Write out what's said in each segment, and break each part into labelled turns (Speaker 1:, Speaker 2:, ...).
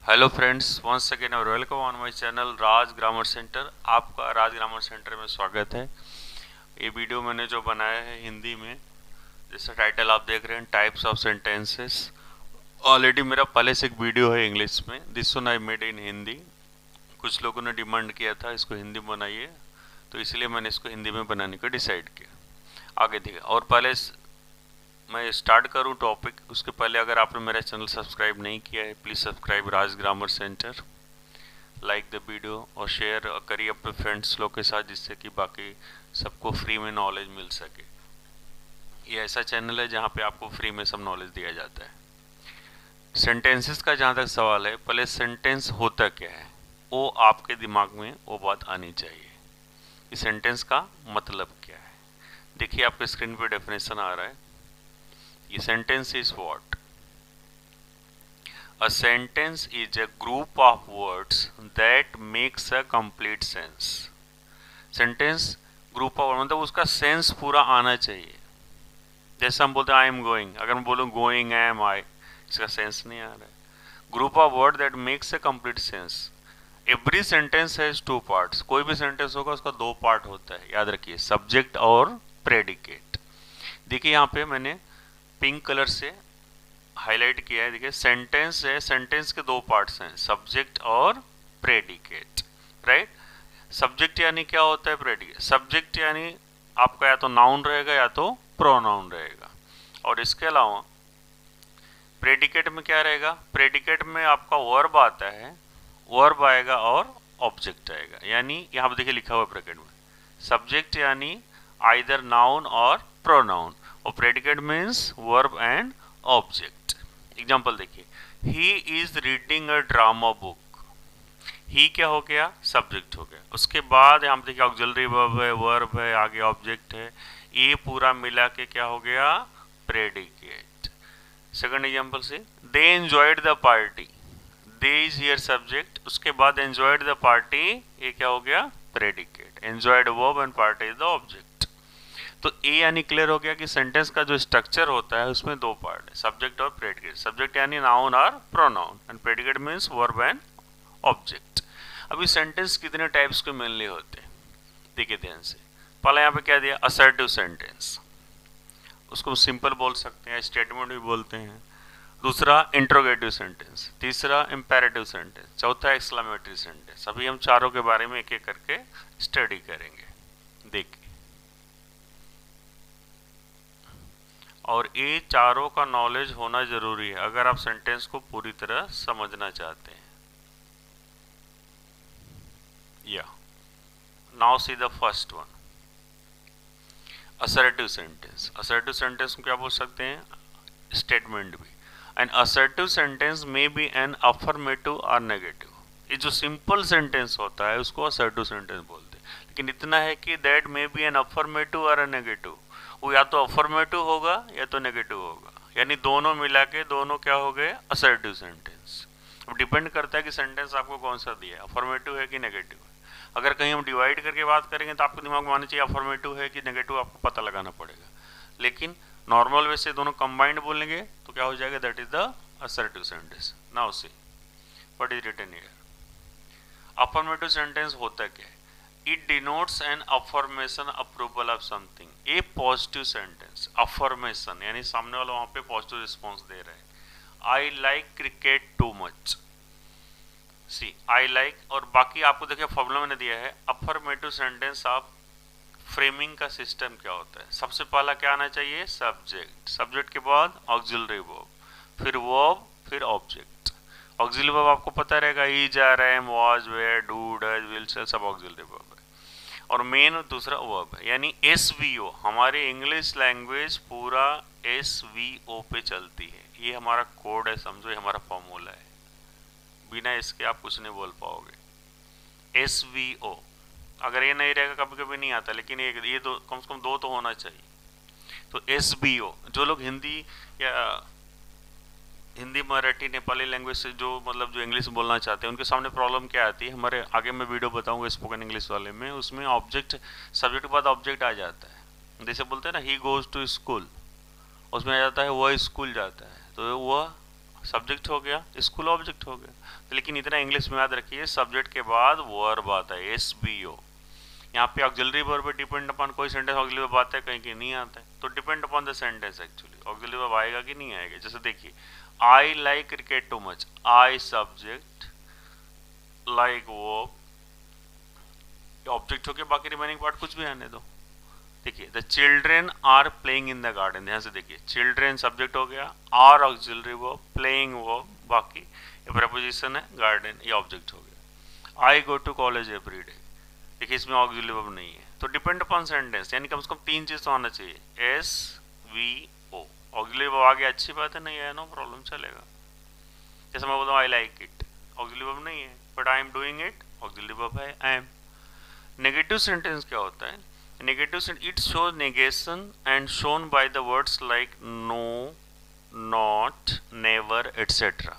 Speaker 1: Hello friends, once again और welcome on my channel Raj grammar centre. आपका राज grammar centre में स्वागत है। ये वीडियो मैंने जो बनाया है हिंदी में, जैसा टाइटल आप देख रहे हैं, टाइप्स ऑफ सेंटेंसेस। ऑलरेडी मेरा पहले से एक वीडियो है इंग्लिश में, this one I made in Hindi. कुछ लोगों ने डिमांड किया था इसको हिंदी में बनाइए, तो इसलिए मैंने इसको हिंदी में बनाने का डिसाइड किया। आगे देखिए, और पहले मैं स्टार्ट करूं टॉपिक, उसके पहले अगर आपने मेरा चैनल सब्सक्राइब नहीं किया है, please subscribe Raj grammar centre, like the video और शेयर करिए अपने फ्रेंड्स लोग के साथ, जिससे कि बाकी सबको फ्री में नॉलेज मिल सके। ये ऐसा चैनल है जहाँ पे आपको फ्री में सब नॉलेज दिया जाता है। सेंटेंसेस का जहाँ तक सवाल है, पहले सेंटेंस होता क्या है वो आपके दिमाग में वो बात आनी चाहिए। इस सेंटेंस का मतलब क्या है? देखिए आपके स्क्रीन पे डेफिनेशन आ रहा है। ये sentence is what? A sentence is a group of words that makes a complete sense. Sentence group of मतलब उसका सेंस पूरा आना चाहिए। जैसे हम बोलते हैं आई एम गोइंग, अगर मैं बोलूँ गोइंग एम आई, इसका सेंस नहीं आ रहा है। Group of word that makes a complete sense. Every sentence has two parts. कोई भी सेंटेंस होगा उसका दो पार्ट होता है, याद रखिए, सब्जेक्ट और प्रेडिकेट। देखिए यहाँ पे मैंने पिंक कलर से हाईलाइट किया है। देखिए सेंटेंस है, सेंटेंस के दो पार्ट्स हैं, सब्जेक्ट और प्रेडिकेट, राइट। सब्जेक्ट यानी क्या होता है? प्रेडिकेट। सब्जेक्ट यानी आपका या तो नाउन रहेगा या तो प्रोनाउन रहेगा, और इसके अलावा प्रेडिकेट में क्या रहेगा? प्रेडिकेट में आपका वर्ब आता है, वर्ब आएगा और ऑब्जेक्ट आएगा। यानी यहाँ पर देखिए लिखा हुआ ब्रैकेट में, सब्जेक्ट यानी आइदर नाउन और प्रोनाउन, और predicate means verb and object. Example देखिए, he is reading a drama book. He क्या हो गया? सब्जेक्ट हो गया। उसके बाद यहाँ पे देखिए ऑक्सिलरी वर्ब है, वर्ब है, आगे ऑब्जेक्ट है, ये पूरा मिला के क्या हो गया? प्रेडिकेट। सेकंड एग्जाम्पल से, they enjoyed the party. They is here subject, उसके बाद एंजॉयड द पार्टी, ये क्या हो गया? Predicate. Enjoyed verb and party is the object. तो ए यानी क्लियर हो गया कि सेंटेंस का जो स्ट्रक्चर होता है उसमें दो पार्ट है, सब्जेक्ट और प्रेडिकेट। सब्जेक्ट यानी नाउन और pronoun, and predicate means verb and object. अभी सेंटेंस कितने टाइप्स के मेनली होते हैं, देखिए ध्यान से। पहला यहाँ पे क्या दिया? असर्टिव सेंटेंस, उसको सिंपल बोल सकते हैं, स्टेटमेंट भी बोलते हैं। दूसरा इंट्रोगेटिव सेंटेंस, तीसरा इंपेरेटिव सेंटेंस, चौथा एक्सक्लेमेटरी सेंटेंस। अभी हम चारों के बारे में एक एक करके स्टडी करेंगे, देखिए। और ये चारों का नॉलेज होना जरूरी है अगर आप सेंटेंस को पूरी तरह समझना चाहते हैं। या now see the first one, assertive sentence. Assertive sentence को क्या बोल सकते हैं? स्टेटमेंट भी। An assertive sentence may be an affirmative और नेगेटिव। ये जो सिंपल सेंटेंस होता है उसको असर्टिव सेंटेंस बोलते हैं, लेकिन इतना है कि that may be an affirmative और नेगेटिव। वो या तो अफर्मेटिव होगा या तो नेगेटिव होगा, यानी दोनों मिला के दोनों क्या हो गए? Assertive sentence. अब डिपेंड करता है कि सेंटेंस आपको कौन सा दिया है, अफर्मेटिव है कि नेगेटिव है। अगर कहीं हम डिवाइड करके बात करेंगे तो आपके दिमाग में आना चाहिए अफर्मेटिव है कि नेगेटिव, आपको पता लगाना पड़ेगा। लेकिन नॉर्मल वे से दोनों कंबाइंड बोलेंगे तो क्या हो जाएगा? That is the assertive sentence. Now see what is written here. Affirmative sentence होता क्या है? It denotes an affirmation, approval of something. A positive sentence, affirmation यानी सामने वाला वहां पे पॉजिटिव रिस्पॉन्स दे रहा है। I like cricket too much. See I like, और बाकी आपको देखिए फॉर्मूला मैंने दिया है। अफर्मेटिव सेंटेंस आप फ्रेमिंग का सिस्टम क्या होता है? सबसे पहला क्या आना चाहिए? सब्जेक्ट। सब्जेक्ट के बाद ऑक्सिलरी वर्ब, फिर वर्ब, फिर ऑब्जेक्ट। ऑक्सिलरी वर्ब आपको पता रहेगा, is, are, am, was, were, do, does, will, shall, सब ऑक्सिलरी वर्ब है। और मेन दूसरा वर्ब है, यानी एसवीओ। हमारे इंग्लिश लैंग्वेज पूरा एसवीओ पे चलती है। ये हमारा कोड है, समझो, ये हमारा फॉर्मूला है। बिना इसके आप कुछ नहीं बोल पाओगे। एसवीओ, अगर ये नहीं रहेगा कभी कभी नहीं आता, लेकिन ये तो कम से कम दो तो होना चाहिए। तो एसबीओ, जो लोग हिंदी या हिंदी, मराठी, नेपाली लैंग्वेज से जो मतलब जो इंग्लिश बोलना चाहते हैं, उनके सामने प्रॉब्लम क्या आती है? हमारे आगे मैं वीडियो बताऊंगा स्पोकन इंग्लिश वाले में, उसमें ऑब्जेक्ट, सब्जेक्ट के बाद ऑब्जेक्ट आ जाता है। जैसे बोलते हैं ना, ही गोज टू स्कूल, उसमें आ जाता है वह स्कूल जाता है, तो वह सब्जेक्ट हो गया, स्कूल ऑब्जेक्ट हो गया। तो लेकिन इतना इंग्लिश में याद रखिए, सब्जेक्ट के बाद वर्ब आता है, SVO। यहाँ पे ऑक्सिलरी वर्ब पे डिपेंड अपॉन कोई सेंटेंस ऑक्सिलरी वर्ब आता है, कहीं कहीं नहीं आता है, तो depend upon the sentence actually auxiliary verb आएगा कि नहीं आएगा। जैसे देखिए, आई like cricket too much, I subject, like verb object हो के बाकी रिमेनिंग पार्ट कुछ भी आने दो। देखिए, the children are playing in the garden, ध्यान से देखिए, चिल्ड्रेन सब्जेक्ट हो गया, are auxiliary verb, playing verb, बाकी ये प्रपोजिशन है, गार्डन ये ऑब्जेक्ट हो गया। I go to college every day, देखिए इसमें ऑक्सिलरी वर्ब नहीं है, तो डिपेंड अपॉन सेंटेंस, यानी कम से कम 3 चीज तो आना चाहिए, SVO। ऑक्सिलरी वर्ब आ गया, अच्छी बात है, नहीं है नो प्रॉब्लम, चलेगा। जैसे मैं बोलता हूँ I like it, auxiliary verb नहीं है, but I am doing it, auxiliary verb है आई एम। नेगेटिव सेंटेंस क्या होता है? Negative sentence, it shows negation and shown by the words like no, not, never, etcetera.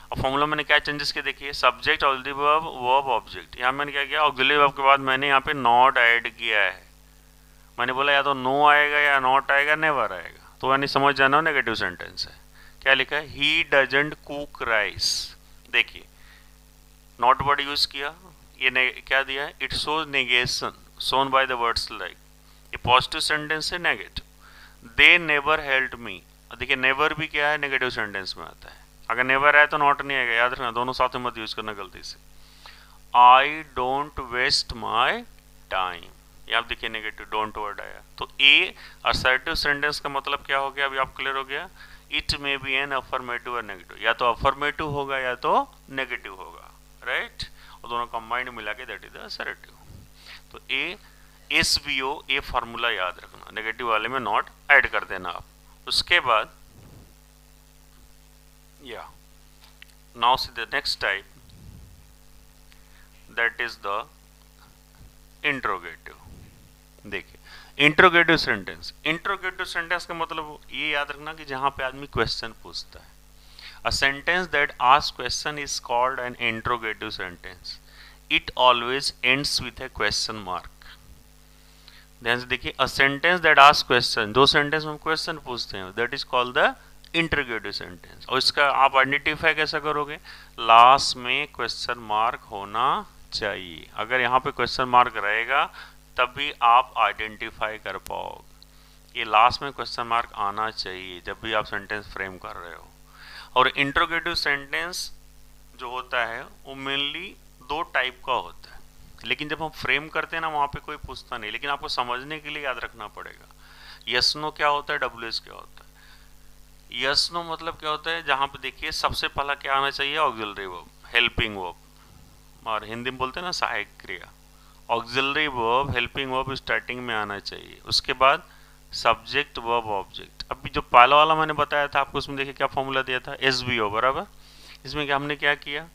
Speaker 1: अब formula मैंने क्या changes किए देखिए, subject auxiliary verb, verb object. यहाँ मैंने क्या किया, ऑक्सिलरी वर्ब के बाद मैंने यहाँ पे नॉट ऐड किया है। मैंने बोला या तो नो आएगा या नॉट आएगा, नेवर आएगा, तो यानी समझ जाना नेगेटिव सेंटेंस है। क्या लिखा है, ही डजंट कुक राइस। देखिए नॉट वर्ड यूज किया, ये क्या दिया है, it shows negation shown by the words like, ये पॉजिटिव सेंटेंस है, negative. They never help me, देखिए नेवर भी क्या है, नेगेटिव सेंटेंस में आता है। अगर नेवर आए तो नॉट नहीं आएगा, याद रखना, दोनों साथ में मत यूज करना गलती से। I don't waste my time, ये आप देखिए नेगेटिव, डोंट वर्ड आया, तो ए असर्टिव सेंटेंस का मतलब क्या हो गया, अभी आप क्लियर हो गया। It may be an affirmative और नेगेटिव, या तो अफर्मेटिव होगा या तो नेगेटिव होगा, राइट, और दोनों कंबाइंड मिला के दैट इज द असर्टिव। तो ए SVO, ए फार्मूला याद रखना, नेगेटिव वाले में नॉट ऐड कर देना आप। उसके बाद या now see the next type, that is the interrogative. देखिए इंट्रोगेटिव सेंटेंस, इंट्रोगेटिव सेंटेंस का मतलब ये याद रखना कि जहां पे आदमी क्वेश्चन पूछता है। A sentence that asks question is called an interrogative sentence. It always ends with a question mark. ध्यान से देखिए, a sentence that asks question, जो सेंटेंस में क्वेश्चन पूछते हैं, that is called the interrogative sentence। और इसका आप आइडेंटिफाई कैसा करोगे, लास्ट में क्वेश्चन मार्क होना चाहिए। अगर यहाँ पे क्वेश्चन मार्क रहेगा तभी आप आइडेंटिफाई कर पाओगे, ये लास्ट में क्वेश्चन मार्क आना चाहिए जब भी आप सेंटेंस फ्रेम कर रहे हो। और इंट्रोगेटिव सेंटेंस जो होता है वो मेनली 2 टाइप का होता है, लेकिन जब हम फ्रेम करते हैं ना वहाँ पे कोई पूछता नहीं, लेकिन आपको समझने के लिए याद रखना पड़ेगा। यस नो क्या होता है, WH क्या होता है। यस नो मतलब क्या होता है, जहाँ पे देखिए सबसे पहला क्या आना चाहिए, ऑक्सिलरी वर्ब, हेल्पिंग वर्ब, और हिंदी में बोलते हैं ना सहायक क्रिया। Auxiliary verb, helping verb starting में आना चाहिए, उसके बाद सब्जेक्ट, वर्ब, ऑब्जेक्ट। अभी जो पहला वाला मैंने बताया था आपको, उसमें देखिए क्या फॉर्मूला दिया था, SVO बराबर। इसमें क्या हमने क्या किया,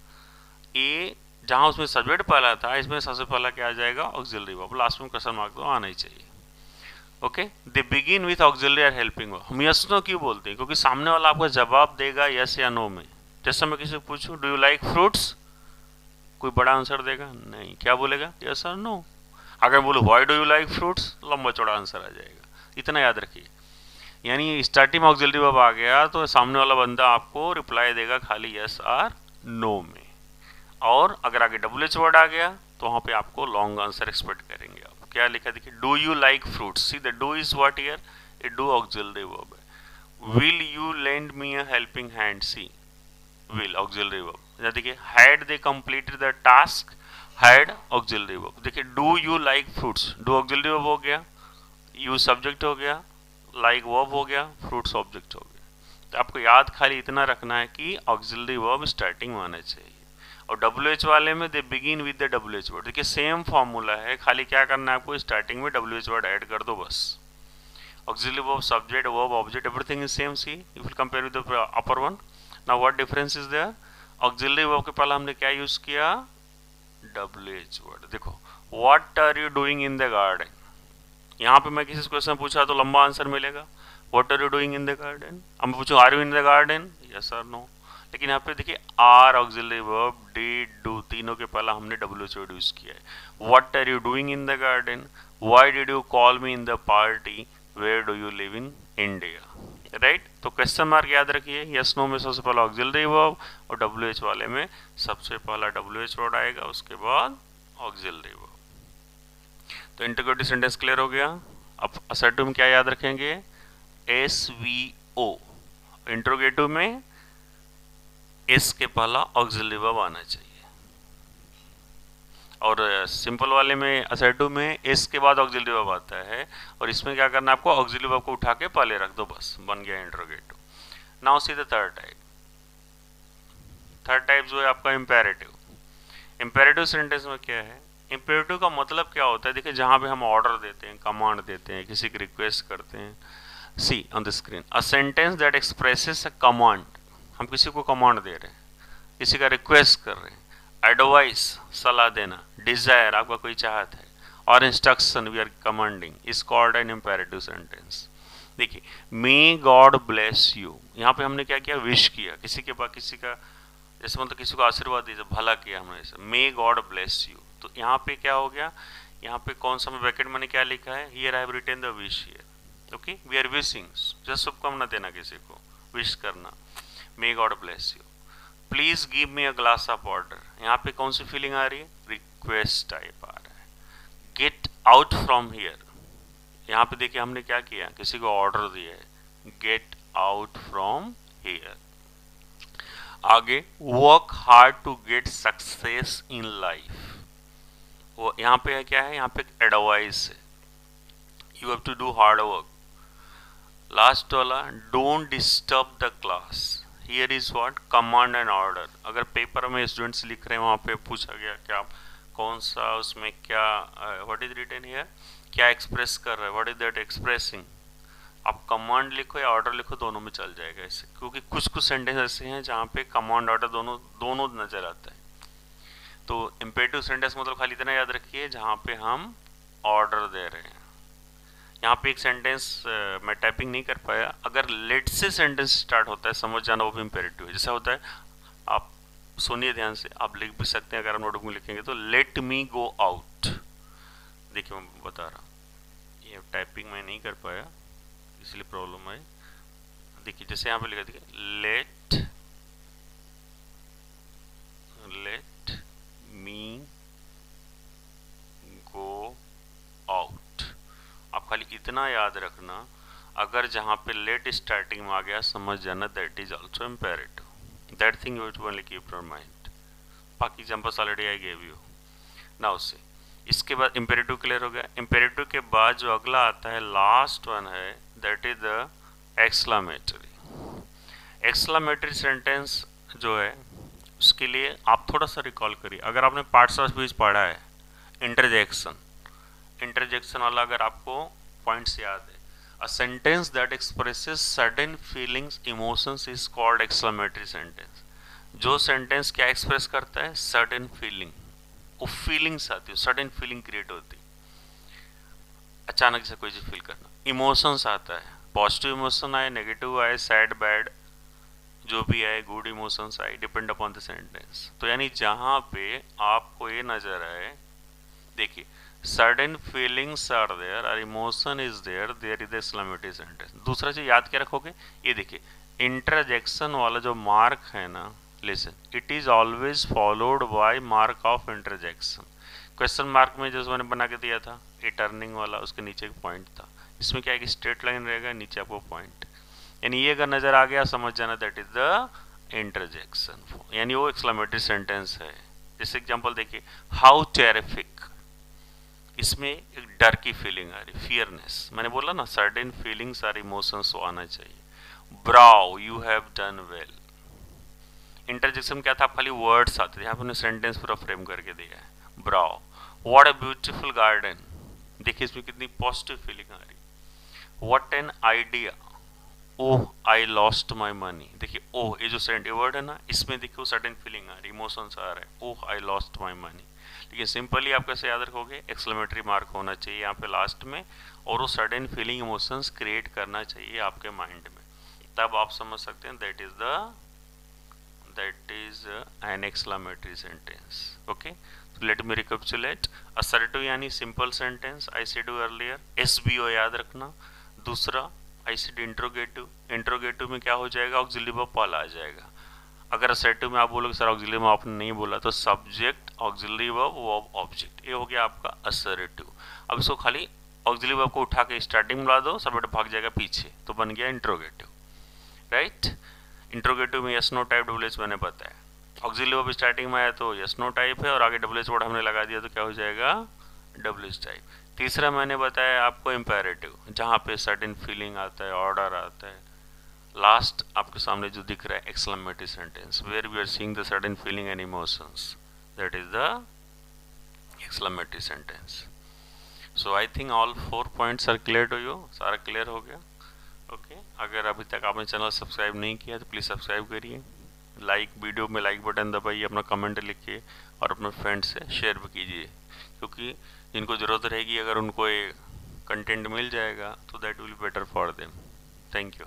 Speaker 1: ए जहां उसमें सब्जेक्ट पहला था, इसमें सबसे पहला क्या आ जाएगा, ऑक्सिलरी वर्ब, लास्ट में क्वेश्चन मार्क तो आना ही चाहिए। Okay, they begin with auxiliary और हेल्पिंग वर्ब। हम यस नो क्यों बोलते हैं, क्योंकि सामने वाला आपका जवाब देगा यस या नो में। जैसे मैं किसी से पूछूं डू यू लाइक फ्रूट्स, कोई बड़ा आंसर देगा नहीं, क्या बोलेगा, यस और नो। अगर बोलो why do you like fruits, लंबा चौड़ा आंसर आ जाएगा। इतना याद रखिए, यानी स्टार्टिंग में ऑक्सिलरी वर्ब आ गया तो सामने वाला बंदा आपको रिप्लाई देगा खाली यस और नो में। और अगर आगे WH वर्ड आ गया तो वहां पे आपको लॉन्ग आंसर एक्सपेक्ट करेंगे आप। क्या लिखा देखिए, do you like fruits, see the do is what here, a do auxiliary verb है। Will you lend me a helping hand, see will auxiliary verb. देखिए had they completed the task, had auxiliary verb. देखिए do you like fruits, do auxiliary verb हो गया, you subject हो गया, like verb हो गया, fruits object हो गया। तो आपको याद खाली इतना रखना है कि ऑक्सिलरी वर्ब स्टार्टिंग में आना चाहिए। और WH वाले में they begin with the WH word, देखिए सेम फॉर्मूला है, खाली क्या करना है आपको, स्टार्टिंग में WH वर्ड ऐड कर दो बस। Auxiliary verb, subject, verb, object, everything is same. See if you compare with the upper one, now what difference is there, auxiliary verb के पहले हमने क्या यूज किया, WH वर्ड। देखो what are you doing in the garden, यहाँ पे मैं किसी से क्वेश्चन पूछा तो लंबा आंसर मिलेगा, what are you doing in the garden. अब मैं पूछूं are you in the garden, yes और नो। लेकिन यहाँ पे देखिए are auxiliary verb, did, do, तीनों के पहला हमने WH वर्ड यूज किया है। What are you doing in the garden, why did you call me in the party, where do you live in India. Right. तो क्वेश्चन मार्क याद रखिए, yes no में सबसे पहला ऑक्सिलरी वर्ब और WH वाले में सबसे पहला WH वर्ड आएगा, उसके बाद ऑक्सिलरी वर्ब। तो इंटरोगेटिव सेंटेंस क्लियर हो गया। अब असर्टिव में क्या याद रखेंगे, SVO। इंटरोगेटिव में एस के पहला ऑक्सिलरी वर्ब आना चाहिए, और सिंपल वाले में असर्टिव में एस के बाद ऑक्सिलरी वर्ब आता है, और इसमें क्या करना है आपको, ऑक्सिलरी वर्ब को उठा के पहले रख दो, बस बन गया interrogative. Now see the third type. Third type जो है आपका इम्पेरेटिव। इम्पेरेटिव सेंटेंस में क्या है, इम्पेरेटिव का मतलब क्या होता है, देखिए जहां पे हम ऑर्डर देते हैं, कमांड देते हैं, किसी की रिक्वेस्ट करते हैं। See on the screen, a sentence that expresses a command. हम किसी को कमांड दे रहे हैं, किसी का रिक्वेस्ट कर रहे हैं, एडवाइस सलाह देना, डिजायर आपका कोई चाहत है, और instruction we are commanding, is called an imperative sentence. देखिए, मे गॉड ब्लेस यू, यहाँ पे हमने क्या किया, विश किया, किसी के पास किसी का जैसे मतलब किसी को आशीर्वाद दीजिए, भला किया हमने, जैसे मे गॉड ब्लेस यू। तो यहाँ पे क्या हो गया, यहाँ पे कौन सा ब्रैकेट मैंने क्या लिखा है, here I have written the wish here. Okay, we are wishing, just शुभकामना देना किसी को, विश करना, may God bless you. Please give me a glass of water, यहाँ पे कौन सी फीलिंग आ रही है, रिक्वेस्ट टाइप आ रहा है। गेट आउट फ्रॉम हियर, यहाँ पे देखिए हमने क्या किया, किसी को ऑर्डर दिया है, गेट आउट फ्रॉम हियर। आगे, work hard to get success in life, वो यहाँ पे है क्या है, यहाँ पे एडवाइस है, you have to do hard work. Last वाला, don't disturb the class, here is what, command and order. अगर पेपर में स्टूडेंट्स लिख रहे हैं, वहाँ पे पूछा गया कि आप कौन सा उसमें क्या, व्हाट इज रिटन हियर, क्या एक्सप्रेस कर रहे हैं, व्हाट इज दैट एक्सप्रेसिंग, आप कमांड लिखो या ऑर्डर लिखो, दोनों में चल जाएगा इससे, क्योंकि कुछ कुछ सेंटेंस ऐसे हैं जहाँ पे कमांड ऑर्डर दोनों नजर आता है। तो इम्पेरेटिव सेंटेंस मतलब खाली इतना याद रखिए जहाँ पे हम ऑर्डर दे रहे हैं। यहाँ पे एक सेंटेंस मैं टाइपिंग नहीं कर पाया, अगर लेट से सेंटेंस स्टार्ट होता है, समझ जाना वो भी इम्पेरेटिव है। जैसा होता है, आप सुनिए ध्यान से, आप लिख भी सकते हैं अगर आप नोटबुक में लिखेंगे तो, लेट मी गो आउट। देखिए मैं बता रहा हूँ, ये टाइपिंग मैं नहीं कर पाया इसलिए प्रॉब्लम है। देखिए जैसे यहाँ पे लिखा, देखिए लेट मी गो आउट। आप खाली इतना याद रखना, अगर जहाँ पे लेट स्टार्टिंग में आ गया, समझ जाना that is also imperative, that thing you only keep your mind. बाकी examples already I gave you. Now से इसके बाद इम्पेरेटिव क्लियर हो गया। इम्पेरेटिव के बाद जो अगला आता है, लास्ट वन है, that is the exclamatory. Exclamatory sentence जो है, उसके लिए आप थोड़ा सा रिकॉल करिए, अगर आपने पार्ट्स ऑफ स्पीच पढ़ा है, इंटरजेक्शन वाला अगर आपको पॉइंट्स याद है, अ sentence that expresses sudden feelings emotions is called exclamatory sentence. जो सेंटेंस क्या एक्सप्रेस करता है, सडन फीलिंग, वो फीलिंग्स आती है, सडन फीलिंग क्रिएट होती, अचानक से कोई चीज फील करना, इमोशंस आता है, पॉजिटिव इमोशन आए, नेगेटिव आए, सैड बैड जो भी आए, गुड इमोशंस आए, डिपेंड अपॉन द सेंटेंस। तो यानी जहां पे आपको ये नजर आए, देखिए सडन फीलिंग्स आर देयर और emotion is there, there is the exclamatory sentence. दूसरा चीज याद क्या रखोगे, ये देखिए इंटरजेक्शन वाला जो मार्क है ना, listen, it is always followed by mark of interjection. Question mark में जो मैंने बना के दिया था, ये टर्निंग वाला, उसके नीचे एक पॉइंट था, इसमें क्या है, स्ट्रेट लाइन रहेगा, नीचे आपको पॉइंट, यानी ये अगर नजर आ गया, समझ जाना दैट इज द इंटरजेक्शन, यानी वो एक्सक्लेमेटरी सेंटेंस है। जैसे एग्जांपल देखिए, हाउ टेरिफिक, इसमें एक डर की फीलिंग आ रही, फियरनेस, मैंने बोला ना सर्टेन फीलिंग्स और इमोशंस आना चाहिए। Bravo, you have done well. Interjection क्या था, खाली वर्ड्स आते थे, यहाँ पे सेंटेंस पूरा फ्रेम करके दिया है। ब्राउ, व्हाट अ ब्यूटीफुल गार्डन, देखिए इसमें कितनी पॉजिटिव फीलिंग आ रही। What an idea, oh I lost my money, देखिए ओह, ये जो सेंट वर्ड है ना, इसमें देखिए वो सर्टेन फीलिंग आ रही, इमोशंस आ रहे हैं, ओह आई लॉस्ट माई मनी। लेकिन सिंपली आप कैसे याद रखोगे, एक्सक्लेमेटरी मार्क होना चाहिए यहाँ पे लास्ट में, और वो सडन फीलिंग इमोशंस क्रिएट करना चाहिए आपके माइंड में, तब आप समझ सकते हैं that is an exclamatory sentence. Okay, let me recapitulate. Assertive यानी simple sentence, I said you earlier, SBO याद रखना। दूसरा आई सेड इंट्रोगेटिव, इंट्रोगेटिव में क्या हो जाएगा, ऑक्सिलरी वर्ब पहला आ जाएगा। अगर असर्टिव में आप बोलोगे सर ऑक्सिलरी वर्ब आपने नहीं बोला, तो subject auxiliary verb verb object, ये हो गया आपका असर्टिव। अब इसको खाली ऑक्सिलरी वर्ब को उठा के स्टार्टिंग में ला दो, सब्जेक्ट भाग जाएगा पीछे, तो बन गया इंट्रोगेटिव, राइट। इंट्रोगेटिव में yes no type double H मैंने बताया, ऑक्सिलरी वर्ब स्टार्टिंग में आया तो यस नो टाइप है और आगे डबल एच वर्ड हमने लगा दिया तो क्या हो जाएगा, डबल एच टाइप। तीसरा मैंने बताया आपको इम्पेरेटिव, जहाँ पे सर्टेन फीलिंग आता है, ऑर्डर आता है। लास्ट आपके सामने जो दिख रहा है exclamatory sentence, where we are seeing the certain feeling and emotions, that is the exclamatory sentence. So I think all 4 points are clear to you, सारा क्लियर हो गया। ओके अगर अभी तक आपने चैनल सब्सक्राइब नहीं किया तो प्लीज़ सब्सक्राइब करिए, लाइक वीडियो में लाइक बटन दबाइए, अपना कमेंट लिखिए और अपने फ्रेंड से शेयर भी कीजिए, क्योंकि जिनको ज़रूरत रहेगी अगर उनको ये कंटेंट मिल जाएगा तो that will better for them. Thank you.